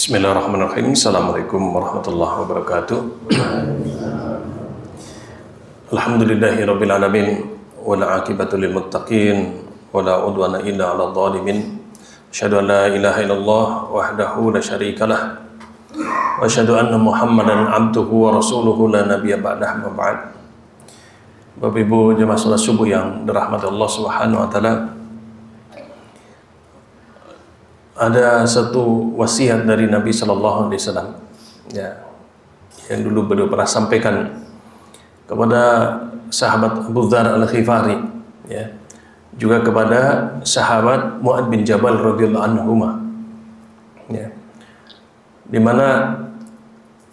Bismillahirrahmanirrahim. Assalamualaikum warahmatullahi wabarakatuh. Alhamdulillahirabbil alamin wal aqibatu lil muttaqin wala udwana illa 'alal zalimin. Asyhadu an la ilaha illallah wahdahu la syarikalah wa asyhadu anna Muhammadan 'abduhu wa rasuluhu la nabiyya ba'dahu ma ba'd. Bapak Ibu jemaah salat subuh yang dirahmati Allah Subhanahu wa taala, ada satu wasiat dari Nabi Sallallahu Alaihi Wasallam, ya, yang dulu beliau pernah sampaikan kepada sahabat Abu Dzar Al-Ghifari, ya, juga kepada sahabat Mu'adz bin Jabal radhiyallahu anhu, ya, di mana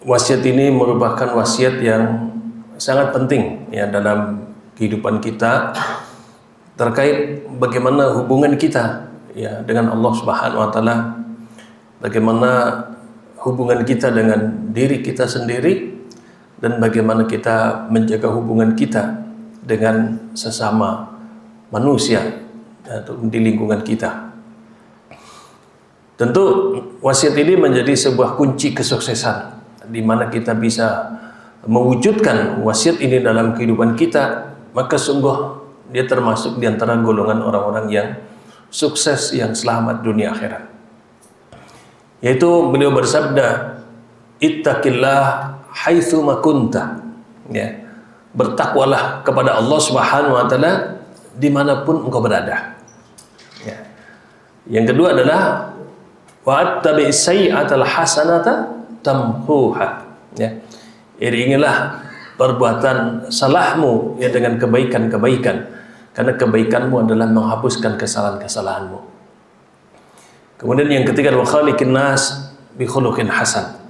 wasiat ini merupakan wasiat yang sangat penting, ya, dalam kehidupan kita terkait bagaimana hubungan kita, ya, dengan Allah Subhanahu wa taala, bagaimana hubungan kita dengan diri kita sendiri dan bagaimana kita menjaga hubungan kita dengan sesama manusia atau di lingkungan kita. Tentu wasiat ini menjadi sebuah kunci kesuksesan di mana kita bisa mewujudkan wasiat ini dalam kehidupan kita, maka sungguh dia termasuk di antara golongan orang-orang yang sukses, yang selamat dunia akhirat. Yaitu beliau bersabda, ittaqillah haitsu ma kunta, ya, bertakwalah kepada Allah Subhanahu wa taala dimanapun engkau berada, ya. Yang kedua adalah wattabi'is sayyi'atal hasanata tamhuha, ya, iringilah perbuatan salahmu, ya, dengan kebaikan-kebaikan, karena kebaikanmu adalah menghapuskan kesalahan-kesalahanmu. Kemudian yang ketiga, wa khaliqin nas bi khuluqin hasan,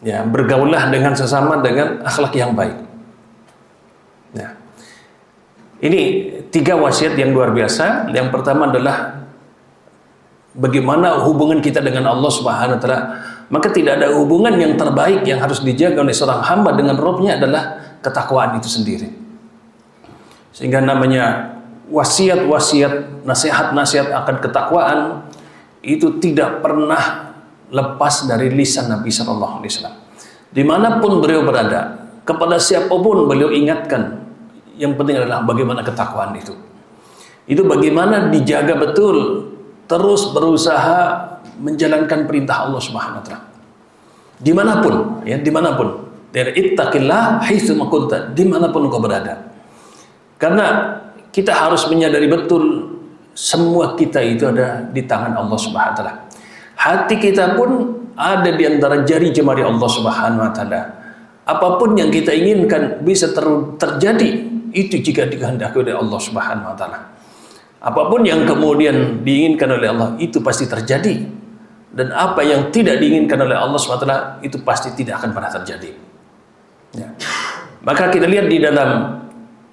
ya, bergaullah dengan sesama dengan akhlak yang baik. Ya. Ini tiga wasiat yang luar biasa. Yang pertama adalah bagaimana hubungan kita dengan Allah Subhanahu wa taala. Maka tidak ada hubungan yang terbaik yang harus dijaga oleh seorang hamba dengan Rabb-nya adalah ketakwaan itu sendiri. Sehingga namanya wasiat-wasiat, nasihat-nasihat akan ketakwaan itu tidak pernah lepas dari lisan Nabi Sallallahu Alaihi Wasallam. Dimanapun beliau berada, kepada siapapun beliau ingatkan, yang penting adalah bagaimana ketakwaan itu. Itu bagaimana dijaga betul, terus berusaha menjalankan perintah Allah Subhanahu Wa Taala. Dimanapun, ya, dimanapun. Dari ittaqillah haitsu ma kunta, dimanapun engkau berada. Karena kita harus menyadari betul semua kita itu ada di tangan Allah Subhanahu wa taala. Hati kita pun ada di antara jari jemari Allah Subhanahu wa taala. Apapun yang kita inginkan bisa terjadi itu jika dikehendaki oleh Allah Subhanahu wa taala. Apapun yang kemudian diinginkan oleh Allah itu pasti terjadi, dan apa yang tidak diinginkan oleh Allah Subhanahu wa taala itu pasti tidak akan pernah terjadi. Ya. Maka kita lihat di dalam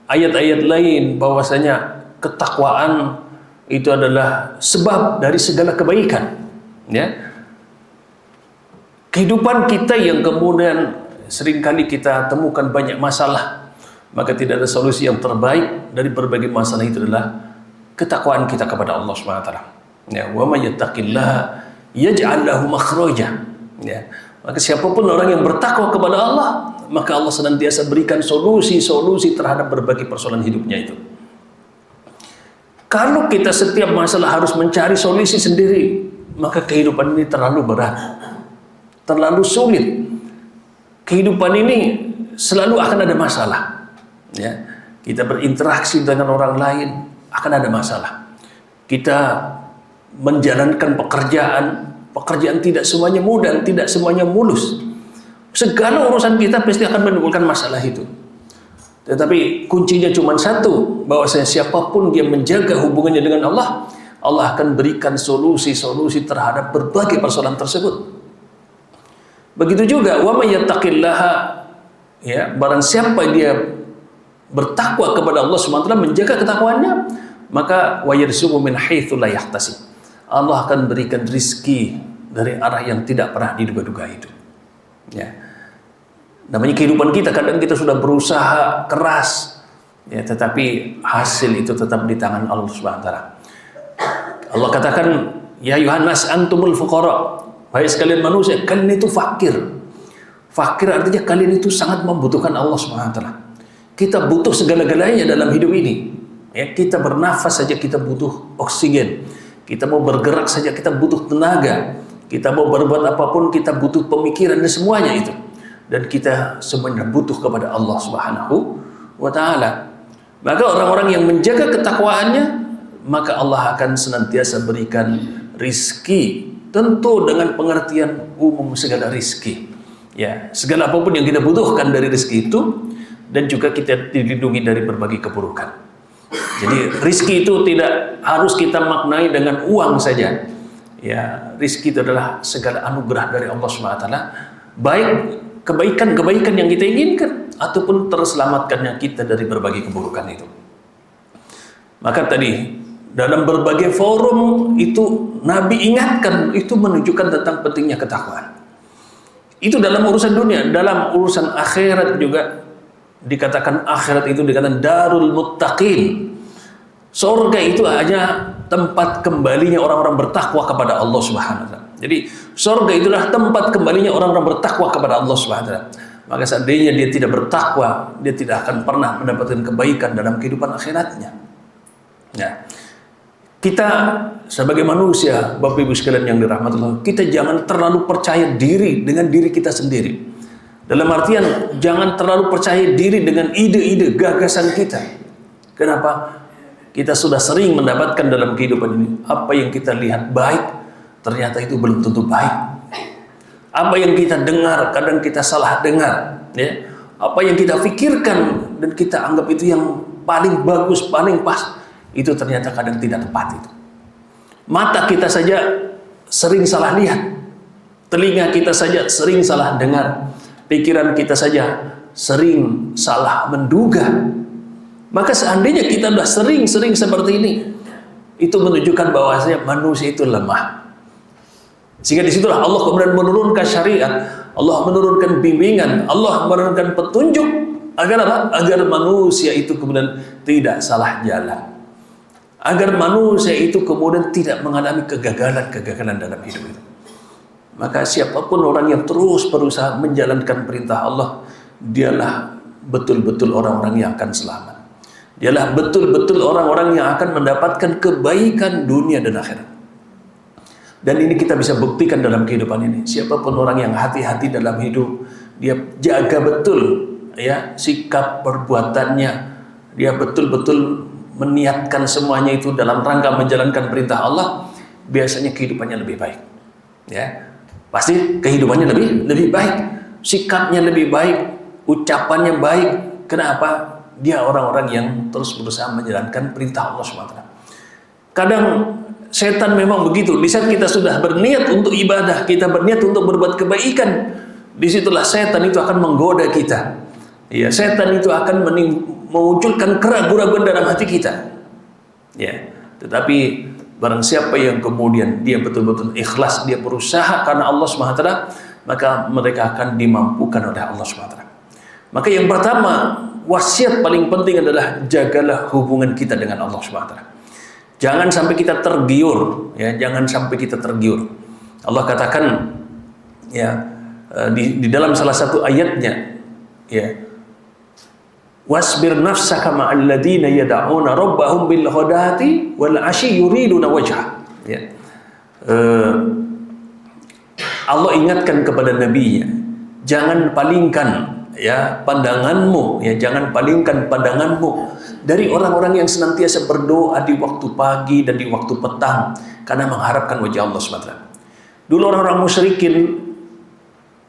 ayat-ayat lain bahwasanya ketakwaan itu adalah sebab dari segala kebaikan, ya. Kehidupan kita yang kemudian seringkali kita temukan banyak masalah, maka tidak ada solusi yang terbaik dari berbagai masalah itu adalah ketakwaan kita kepada Allah Subhanahu wa taala. Ya, wa may yattaqillaha yaj'al lahu makhraja. Ya. Maka siapapun orang yang bertakwa kepada Allah, maka Allah senantiasa berikan solusi-solusi terhadap berbagai persoalan hidupnya itu. Kalau kita setiap masalah harus mencari solusi sendiri, maka kehidupan ini terlalu berat, terlalu sulit. Kehidupan ini selalu akan ada masalah, ya. Kita berinteraksi dengan orang lain akan ada masalah. Kita menjalankan pekerjaan tidak semuanya mudah, tidak semuanya mulus. Segala urusan kita pasti akan menimbulkan masalah itu. Tetapi kuncinya cuma satu, bahwasanya siapapun dia menjaga hubungannya dengan Allah, Allah akan berikan solusi-solusi terhadap berbagai persoalan tersebut. Begitu juga wa may yattaqillaha, ya, barang siapa dia bertakwa kepada Allah Subhanahu wa taala, menjaga ketakwaannya, maka wa yarzuqhu min haitsu la yahtasib. Allah akan berikan rizki dari arah yang tidak pernah diduga-duga itu. Ya. Namanya kehidupan kita, kadang kita sudah berusaha keras, ya, tetapi hasil itu tetap di tangan Allah Subhanahu wa taala. Allah katakan, ya ayuhan nas antumul fuqara, Hai sekalian manusia, kalian itu fakir. Fakir artinya kalian itu sangat membutuhkan Allah Subhanahu wa taala. Kita butuh segala-galanya dalam hidup ini. Ya, kita bernafas saja kita butuh oksigen. Kita mau bergerak saja kita butuh tenaga. Kita mau berbuat apapun kita butuh pemikiran dan semuanya itu. Dan kita sebenarnya butuh kepada Allah Subhanahu wa taala. Maka orang-orang yang menjaga ketakwaannya, maka Allah akan senantiasa berikan rizki, tentu dengan pengertian umum segala rizki. Ya, segala apapun yang kita butuhkan dari rizki itu, dan juga kita dilindungi dari berbagai keburukan. Jadi rizki itu tidak harus kita maknai dengan uang saja. Ya, rizki itu adalah segala anugerah dari Allah Subhanahu wa taala, baik kebaikan-kebaikan yang kita inginkan ataupun terselamatkannya kita dari berbagai keburukan itu. Maka tadi dalam berbagai forum itu Nabi ingatkan, itu menunjukkan tentang pentingnya ketakwaan. Itu dalam urusan dunia, dalam urusan akhirat juga dikatakan akhirat itu dikatakan darul muttaqin. Surga itu hanya tempat kembalinya orang-orang bertakwa kepada Allah Subhanahu wa taala. Jadi surga itulah tempat kembalinya orang-orang bertakwa kepada Allah Subhanahu wa taala. Maka seandainya dia tidak bertakwa, dia tidak akan pernah mendapatkan kebaikan dalam kehidupan akhiratnya. Nah, kita sebagai manusia, Bapak Ibu sekalian yang dirahmati Allah, kita jangan terlalu percaya diri dengan diri kita sendiri. Dalam artian jangan terlalu percaya diri dengan ide-ide, gagasan kita. Kenapa? Kita sudah sering mendapatkan dalam kehidupan ini, apa yang kita lihat baik, ternyata itu belum tentu baik. Apa yang kita dengar, kadang kita salah dengar. Ya. Apa yang kita pikirkan dan kita anggap itu yang paling bagus, paling pas, itu ternyata kadang tidak tepat itu. Mata kita saja sering salah lihat, telinga kita saja sering salah dengar, pikiran kita saja sering salah menduga. Maka seandainya kita sudah sering-sering seperti ini, itu menunjukkan bahwasanya manusia itu lemah. Sehingga disitulah Allah kemudian menurunkan syariat, Allah menurunkan bimbingan, Allah menurunkan petunjuk agar apa? Agar manusia itu kemudian tidak salah jalan, agar manusia itu kemudian tidak mengalami kegagalan-kegagalan dalam hidup itu. Maka siapapun orang yang terus berusaha menjalankan perintah Allah, dialah betul-betul orang-orang yang akan selamat. Dialah betul-betul orang-orang yang akan mendapatkan kebaikan dunia dan akhirat. Dan ini kita bisa buktikan dalam kehidupan ini. Siapapun orang yang hati-hati dalam hidup, dia jaga betul ya sikap perbuatannya, dia betul-betul meniatkan semuanya itu dalam rangka menjalankan perintah Allah, biasanya kehidupannya lebih baik. Ya, pasti kehidupannya lebih baik, sikapnya lebih baik, ucapannya baik. Kenapa? Dia orang-orang yang terus berusaha menjalankan perintah Allah SWT. Kadang setan memang begitu. Di saat kita sudah berniat untuk ibadah, kita berniat untuk berbuat kebaikan, disitulah setan itu akan menggoda kita. Ya, setan itu akan memunculkan keraguan-keraguan dalam hati kita. Ya, tetapi barang siapa yang kemudian dia betul-betul ikhlas, dia berusaha karena Allah SWT, maka mereka akan dimampukan oleh Allah SWT. Maka yang pertama, wasiat paling penting adalah jagalah hubungan kita dengan Allah SWT. Jangan sampai kita tergiur, ya, jangan sampai kita tergiur. Allah katakan, ya, di dalam salah satu ayatnya, ya, wasbir nafsaka ma'al ladina yad'una rabbahum bil ghadati wal 'ashyi yuriduna wajha. Ya. Allah ingatkan kepada nabinya, jangan palingkan ya pandanganmu, ya jangan palingkan pandanganmu dari orang-orang yang senantiasa berdoa di waktu pagi dan di waktu petang karena mengharapkan wajah Allah SWT. Dulu orang-orang musyrikin,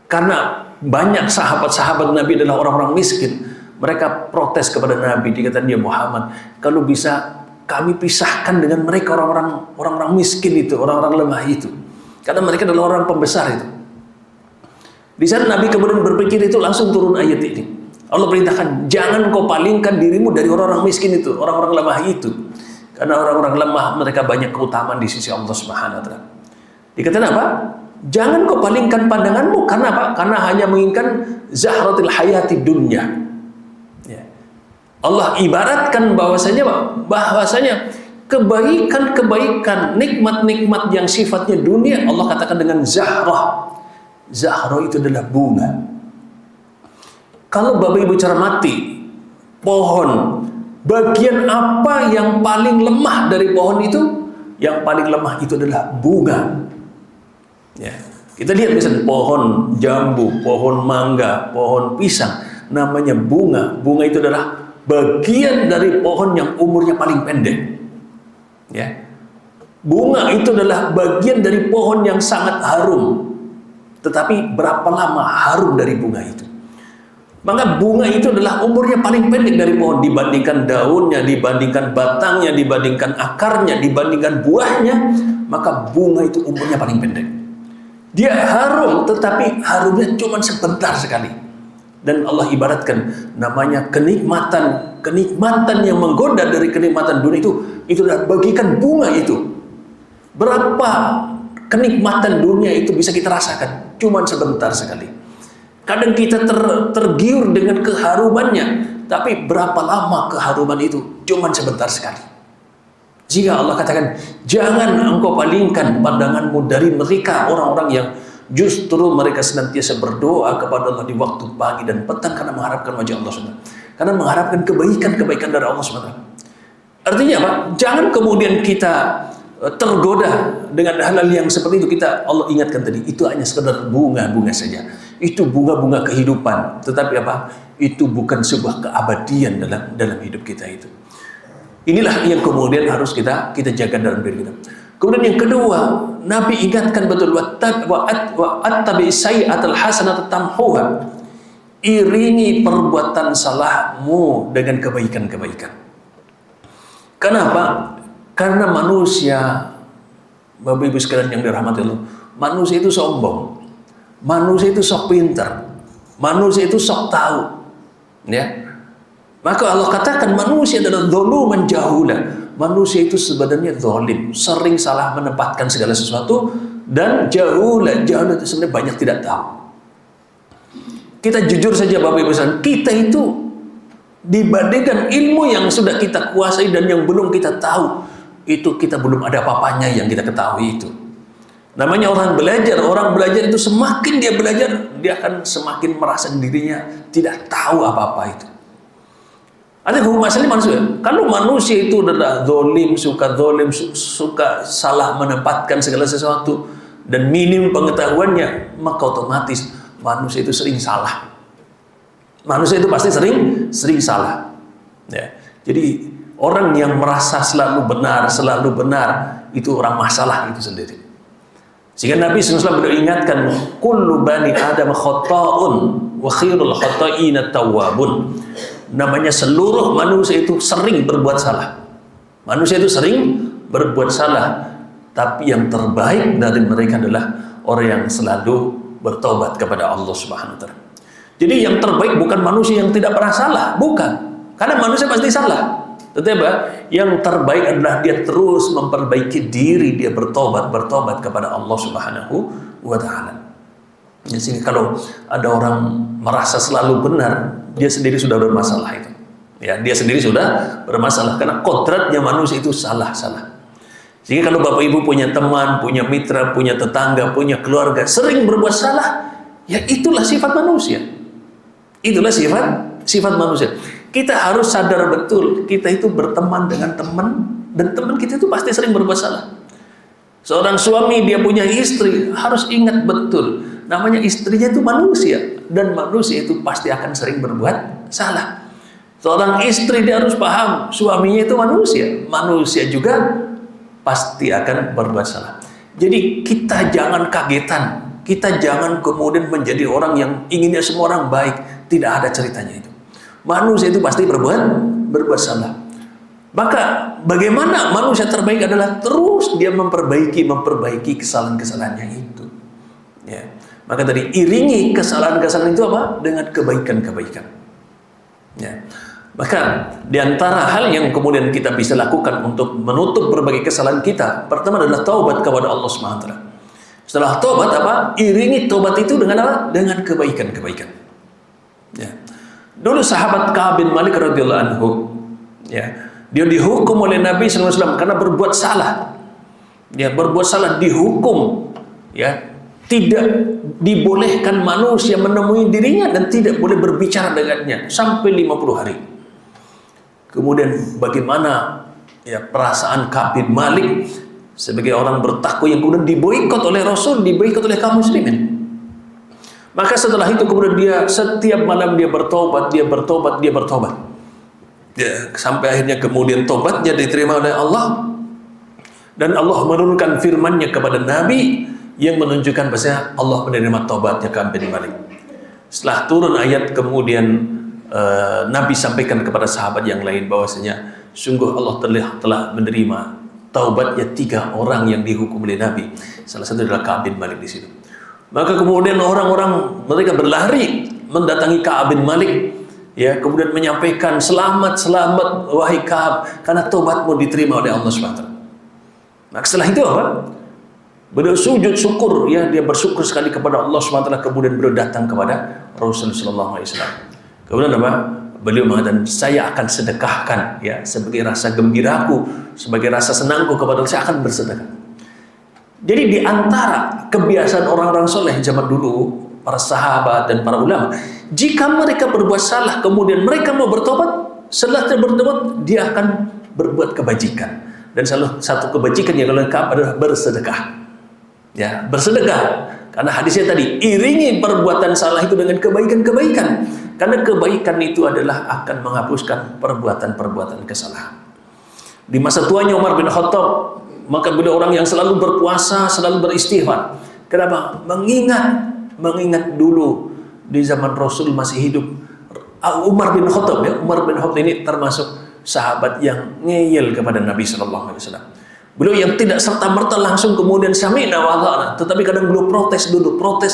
karena banyak sahabat-sahabat Nabi adalah orang-orang miskin, mereka protes kepada Nabi, dikatakan, ya Muhammad, kalau bisa kami pisahkan dengan mereka orang-orang miskin itu, orang-orang lemah itu, karena mereka adalah orang pembesar itu. Di saat Nabi kemudian berpikir itu, langsung turun ayat ini. Allah perintahkan, jangan kau palingkan dirimu dari orang-orang miskin itu, orang-orang lemah itu. Karena orang-orang lemah mereka banyak keutamaan di sisi Allah Subhanahu wa taala. Dikatakan apa? Jangan kau palingkan pandanganmu, karena apa? Karena hanya menginginkan zahratil hayati dunya. Ya. Allah ibaratkan bahwasanya kebaikan-kebaikan, nikmat-nikmat yang sifatnya dunia, Allah katakan dengan zahrah. Zahrah itu adalah bunga. Kalau Bapak Ibu cermati pohon, bagian apa yang paling lemah dari pohon itu? Yang paling lemah itu adalah bunga. Ya. Kita lihat misalnya pohon jambu, pohon mangga, pohon pisang, namanya bunga. Bunga itu adalah bagian dari pohon yang umurnya paling pendek. Ya. Bunga itu adalah bagian dari pohon yang sangat harum. Tetapi berapa lama harum dari bunga itu? Maka bunga itu adalah umurnya paling pendek dari pohon dibandingkan daunnya, dibandingkan batangnya, dibandingkan akarnya, dibandingkan buahnya. Maka bunga itu umurnya paling pendek. Dia harum, tetapi harumnya cuma sebentar sekali. Dan Allah ibaratkan namanya kenikmatan yang menggoda dari kenikmatan dunia itu adalah bagikan bunga itu. Berapa kenikmatan dunia itu bisa kita rasakan cuma sebentar sekali. Kadang kita tergiur dengan keharumannya, tapi berapa lama keharuman itu cuma sebentar sekali. Jika Allah katakan jangan engkau palingkan pandanganmu dari mereka, orang-orang yang justru mereka senantiasa berdoa kepada Allah di waktu pagi dan petang karena mengharapkan wajah Allah SWT. Karena mengharapkan kebaikan dari Allah SWT. Artinya apa? Jangan kemudian kita tergoda dengan hal-hal yang seperti itu. Allah ingatkan tadi, itu hanya sekedar bunga-bunga saja. Itu bunga-bunga kehidupan. Tetapi apa? Itu bukan sebuah keabadian dalam hidup kita itu. Inilah yang kemudian harus kita jaga dalam diri kita. Kemudian yang kedua, Nabi ingatkan betul wattabi sayyi'atal hasanata tamhuha. Iringi perbuatan salahmu dengan kebaikan-kebaikan. Kenapa? Karena manusia, Bapak Ibu sekalian yang dirahmati Allah, manusia itu sombong, manusia itu sok pintar, manusia itu sok tahu, ya. Maka Allah katakan manusia adalah zaluman jahula. Manusia itu sebenarnya zalim, sering salah menempatkan segala sesuatu, dan jahula itu sebenarnya banyak tidak tahu. Kita jujur saja Bapak Ibu sekalian, kita itu dibandingkan ilmu yang sudah kita kuasai dan yang belum kita tahu, itu kita belum ada apa-apanya yang kita ketahui itu. Namanya orang belajar itu semakin dia belajar, dia akan semakin merasa dirinya tidak tahu apa-apa itu. Ada hukum asalnya manusia. Kalau manusia itu adalah zalim, suka salah menempatkan segala sesuatu dan minim pengetahuannya, maka otomatis manusia itu sering salah. Manusia itu pasti sering salah. Ya. Jadi orang yang merasa selalu benar, itu orang masalah itu sendiri. Sehingga Nabi SAW beringatkan, kullu bani Adam khata'un wa khairul khata'ina tawwabun. Namanya seluruh manusia itu sering berbuat salah. Manusia itu sering berbuat salah, tapi yang terbaik dari mereka adalah orang yang selalu bertobat kepada Allah Subhanahu wa taala. Jadi yang terbaik bukan manusia yang tidak pernah salah, bukan. Karena manusia pasti salah. Tetapi yang terbaik adalah dia terus memperbaiki diri, dia bertobat kepada Allah Subhanahu wa taala. Jadi kalau ada orang merasa selalu benar, dia sendiri sudah bermasalah itu. Ya, dia sendiri sudah bermasalah karena kodratnya manusia itu salah. Sehingga kalau Bapak Ibu punya teman, punya mitra, punya tetangga, punya keluarga sering berbuat salah, ya itulah sifat manusia. Itulah sifat manusia. Kita harus sadar betul, kita itu berteman dengan teman, dan teman kita itu pasti sering berbuat salah. Seorang suami dia punya istri, harus ingat betul, namanya istrinya itu manusia, dan manusia itu pasti akan sering berbuat salah. Seorang istri dia harus paham, suaminya itu manusia juga pasti akan berbuat salah. Jadi kita jangan kagetan, kita jangan kemudian menjadi orang yang inginnya semua orang baik. Tidak ada ceritanya itu. Manusia itu pasti berbuat salah. Maka bagaimana manusia terbaik adalah terus dia memperbaiki kesalahan-kesalahannya itu. Ya. Maka tadi iringi kesalahan-kesalahan itu apa? Dengan kebaikan-kebaikan. Ya. Maka diantara hal yang kemudian kita bisa lakukan untuk menutup berbagai kesalahan kita, pertama adalah taubat kepada Allah Subhanahu wa taala. Setelah taubat apa? Iringi taubat itu dengan apa? Dengan kebaikan-kebaikan. Ya. Dulu sahabat Ka'ab bin Malik radhiyallahu anhu, ya, Dia dihukum oleh Nabi SAW karena berbuat salah. Ya, berbuat salah dihukum. Ya, tidak dibolehkan manusia menemui dirinya dan tidak boleh berbicara dengannya sampai 50 hari. Kemudian bagaimana ya perasaan Ka'ab bin Malik sebagai orang bertakwa yang kemudian diboikot oleh Rasul, diboikot oleh kaum muslimin. Maka setelah itu kemudian dia setiap malam dia bertobat, dia bertobat, dia bertobat. Ya, sampai akhirnya kemudian tobatnya diterima oleh Allah. Dan Allah menurunkan firman-Nya kepada Nabi yang menunjukkan bahwa Allah menerima tobatnya Ka'ab bin Malik. Setelah turun ayat kemudian Nabi sampaikan kepada sahabat yang lain bahwasanya sungguh Allah telah menerima taubatnya 3 orang yang dihukum oleh Nabi. Salah satu adalah Ka'ab bin Malik di situ. Maka kemudian orang-orang mereka berlari mendatangi Ka'ab bin Malik, ya, kemudian menyampaikan selamat wahai Ka'ab karena taubatmu diterima oleh Allah SWT. Maka setelah itu apa? Beliau sujud syukur, ya, dia bersyukur sekali kepada Allah SWT. Kemudian beliau datang kepada Rasulullah SAW. Kemudian apa? Beliau mengatakan, saya akan sedekahkan, ya, sebagai rasa gembiraku, sebagai rasa senangku kepada Allah, saya akan bersedekah. Jadi di antara kebiasaan orang-orang soleh zaman dulu, para sahabat dan para ulama, jika mereka berbuat salah kemudian mereka mau bertobat, setelah bertobat dia akan berbuat kebajikan. Dan salah satu kebajikan yang lengkap adalah bersedekah. Ya, bersedekah. Karena hadisnya tadi, iringi perbuatan salah itu dengan kebaikan-kebaikan. Karena kebaikan itu adalah akan menghapuskan perbuatan-perbuatan kesalahan. Di masa tuanya Umar bin Khattab, maka beliau orang yang selalu berpuasa, selalu beristighfar. Kenapa? Mengingat dulu di zaman Rasul masih hidup Umar bin Khattab, ya. Umar bin Khattab ini termasuk sahabat yang ngeyel kepada Nabi SAW. Beliau yang tidak serta-merta langsung kemudian sami'na wa ata'na, tetapi kadang beliau protes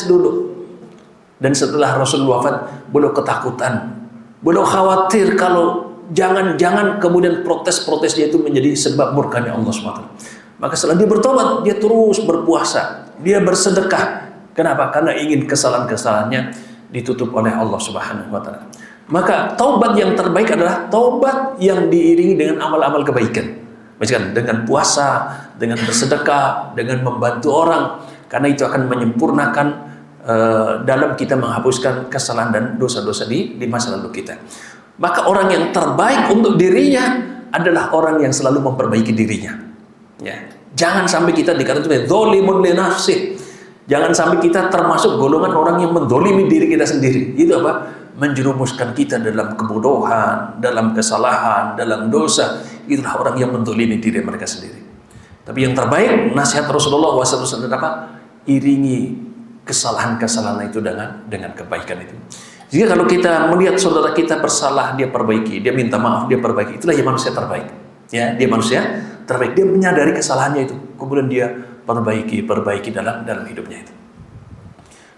dulu. Dan setelah Rasul wafat, beliau ketakutan. Beliau khawatir kalau jangan kemudian protes dia itu menjadi sebab murkanya Allah SWT. Maka setelah dia bertobat, dia terus berpuasa, dia bersedekah. Kenapa? Karena ingin kesalahan-kesalahannya ditutup oleh Allah Subhanahu wa taala. Maka taubat yang terbaik adalah taubat yang diiringi dengan amal-amal kebaikan. Misalkan dengan puasa, dengan bersedekah, dengan membantu orang, karena itu akan menyempurnakan dalam kita menghapuskan kesalahan dan dosa-dosa di masa lalu kita. Maka orang yang terbaik untuk dirinya adalah orang yang selalu memperbaiki dirinya. Ya, jangan sampai kita dikatakan dzalimun li nafsi. Jangan sampai kita termasuk golongan orang yang mendolimi diri kita sendiri. Itu apa? Menjerumuskan kita dalam kebodohan, dalam kesalahan, dalam dosa. Itulah orang yang mendolimi diri mereka sendiri. Tapi yang terbaik, nasihat Rasulullah SAW apa? Iringi kesalahan-kesalahan itu dengan kebaikan itu. Jika kalau kita melihat saudara kita bersalah, dia perbaiki, dia minta maaf, dia perbaiki, itulah yang manusia terbaik. Ya, dia manusia terbaik. Dia menyadari kesalahannya itu, kemudian dia perbaiki dalam hidupnya itu.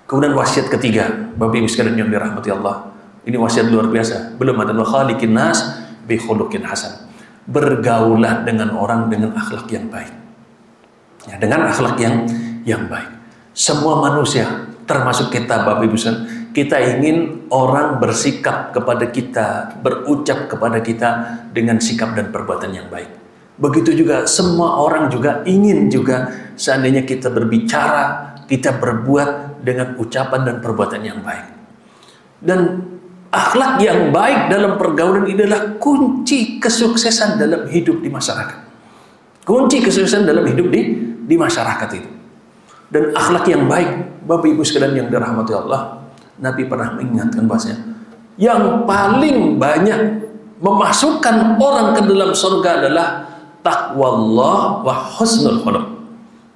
Kemudian wasiat ketiga, Bapak Ibu sekalian yang dirahmati Allah, ini wasiat luar biasa. Belum ada khaliqin nas bi khuluqin hasan. Bergaulah dengan orang dengan akhlak yang baik. Ya, dengan akhlak yang baik. Semua manusia, termasuk kita, Bapak Ibu sekalian, kita ingin orang bersikap kepada kita, berucap kepada kita dengan sikap dan perbuatan yang baik. Begitu juga semua orang juga ingin juga seandainya kita berbicara, kita berbuat dengan ucapan dan perbuatan yang baik. Dan akhlak yang baik dalam pergaulan ini adalah kunci kesuksesan dalam hidup di masyarakat. Kunci kesuksesan dalam hidup di masyarakat itu. Dan akhlak yang baik, Bapak Ibu sekalian yang dirahmati Allah, Nabi pernah mengingatkan bahasanya, yang paling banyak memasukkan orang ke dalam surga adalah taqwallah wa husnul khuluq.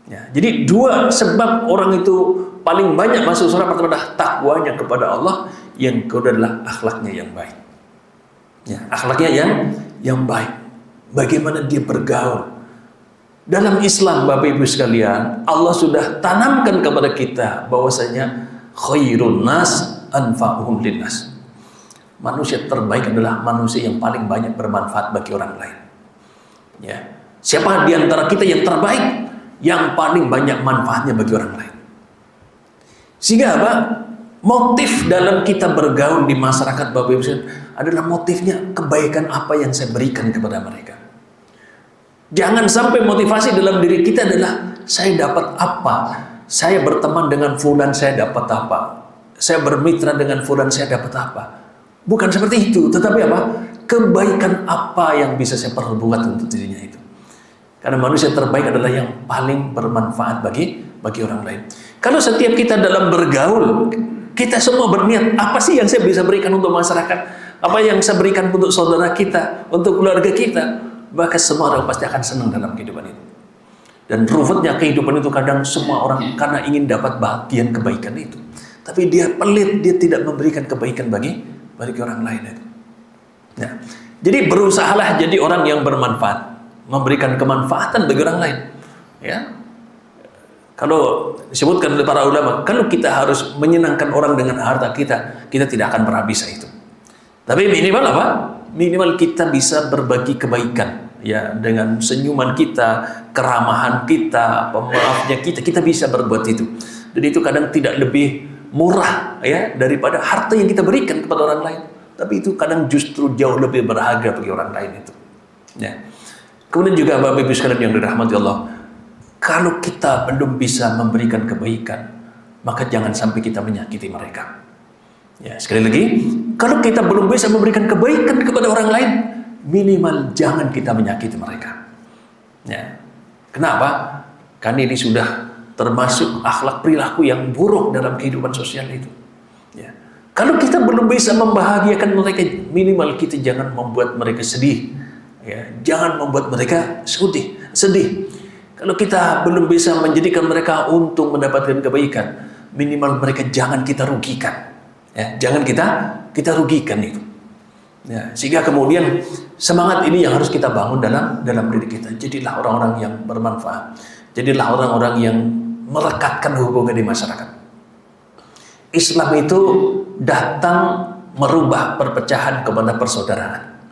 Ya, jadi dua sebab orang itu paling banyak masuk surga. Pertama adalah takwanya kepada Allah, yang kedua adalah akhlaknya yang baik. Ya, akhlaknya yang baik. Bagaimana dia bergaul. Dalam Islam, Bapak Ibu sekalian, Allah sudah tanamkan kepada kita bahwasanya khairun nas anfa'uhum linnas. Manusia terbaik adalah manusia yang paling banyak bermanfaat bagi orang lain. Ya. Siapa di antara kita yang terbaik? Yang paling banyak manfaatnya bagi orang lain. Sehingga apa? Motif dalam kita bergaul di masyarakat Bapak Ibu adalah motifnya kebaikan apa yang saya berikan kepada mereka. Jangan sampai motivasi dalam diri kita adalah saya dapat apa, saya berteman dengan fulan saya dapat apa, saya bermitra dengan fulan saya dapat apa. Bukan seperti itu, tetapi apa? Kebaikan apa yang bisa saya perbuat untuk dirinya itu. Karena manusia terbaik adalah yang paling bermanfaat bagi orang lain. Kalau setiap kita dalam bergaul, kita semua berniat, apa sih yang saya bisa berikan untuk masyarakat? Apa yang saya berikan untuk saudara kita, untuk keluarga kita? Maka semua orang pasti akan senang dalam kehidupan itu. Dan ruwetnya kehidupan itu kadang semua orang karena ingin dapat bagian kebaikan itu. Tapi dia pelit, dia tidak memberikan kebaikan bagi orang lain itu. Nah, jadi berusahalah jadi orang yang bermanfaat, memberikan kemanfaatan bagi orang lain. Ya, kalau disebutkan oleh para ulama, kalau kita harus menyenangkan orang dengan harta kita, kita tidak akan pernah bisa itu. Tapi minimal apa? Minimal kita bisa berbagi kebaikan, ya, dengan senyuman kita, keramahan kita, pemaafnya kita bisa berbuat itu. Dan itu kadang tidak lebih murah, ya, daripada harta yang kita berikan kepada orang lain. Tapi itu kadang justru jauh lebih berharga bagi orang lain itu. Ya. Kemudian juga Bapak Ibu sekalian yang dirahmati Allah, kalau kita belum bisa memberikan kebaikan, maka jangan sampai kita menyakiti mereka. Ya, sekali lagi, kalau kita belum bisa memberikan kebaikan kepada orang lain, minimal jangan kita menyakiti mereka. Ya. Kenapa? Karena ini sudah termasuk akhlak perilaku yang buruk dalam kehidupan sosial itu. Ya. Kalau kita belum bisa membahagiakan mereka, minimal kita jangan membuat mereka sedih. Ya. Jangan membuat mereka sedih. Kalau kita belum bisa menjadikan mereka untuk mendapatkan kebaikan, minimal mereka jangan kita rugikan. Ya, jangan kita rugikan itu. Ya, sehingga kemudian semangat ini yang harus kita bangun dalam diri kita. Jadilah orang-orang yang bermanfaat. Jadilah orang-orang yang merekatkan hubungan di masyarakat. Islam itu datang merubah perpecahan kepada persaudaraan.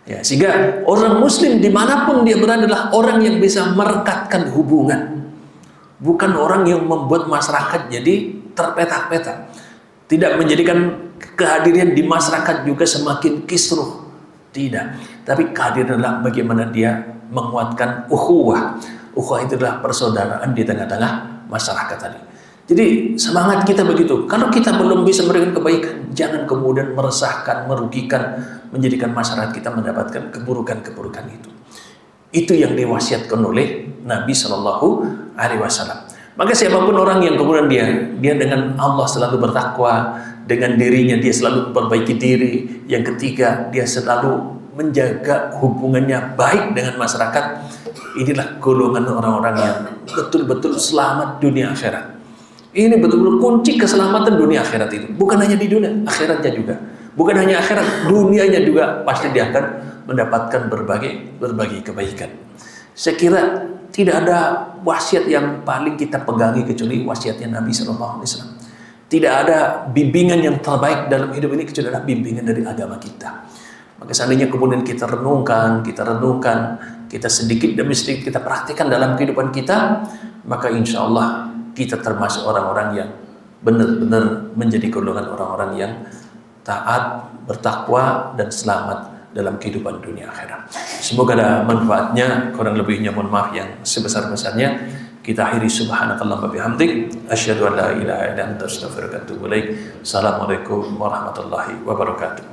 Ya, sehingga orang Muslim dimanapun dia berada adalah orang yang bisa merekatkan hubungan, bukan orang yang membuat masyarakat jadi terpetak-petak, tidak menjadikan kehadiran di masyarakat juga semakin kisruh, tidak. Tapi kehadiran adalah bagaimana dia menguatkan ukhuwah. Ukhuwah itu adalah persaudaraan di tengah-tengah masyarakat tadi. Jadi semangat kita begitu. Kalau kita belum bisa memberikan kebaikan, jangan kemudian meresahkan, merugikan, menjadikan masyarakat kita mendapatkan keburukan-keburukan itu. Itu yang diwasiatkan oleh Nabi Shallallahu Alaihi Wasallam. Maka siapapun orang yang kemudian dia dengan Allah selalu bertakwa, dengan dirinya dia selalu memperbaiki diri. Yang ketiga, dia selalu menjaga hubungannya baik dengan masyarakat. Inilah golongan orang-orang yang betul-betul selamat dunia akhirat. Ini betul-betul kunci keselamatan dunia akhirat itu. Bukan hanya di dunia, akhiratnya juga. Bukan hanya akhirat, dunianya juga pasti dia akan mendapatkan berbagai kebaikan. Saya kira tidak ada wasiat yang paling kita pegangi kecuali wasiatnya Nabi Sallallahu Alaihi Wasallam. Tidak ada bimbingan yang terbaik dalam hidup ini kecuali ada bimbingan dari agama kita. Maka seandainya kemudian kita renungkan, kita sedikit demi sedikit kita praktikkan dalam kehidupan kita, maka insya Allah kita termasuk orang-orang yang benar-benar menjadi golongan orang-orang yang taat, bertakwa, dan selamat dalam kehidupan dunia akhirat. Semoga ada manfaatnya. Kurang lebihnya mohon maaf yang sebesar-besarnya. Kita akhiri subhanakallah wa bihamdik asyhadu an la ilaha illa anta astaghfiruka wa atubu ilaik. Assalamualaikum warahmatullahi wabarakatuh.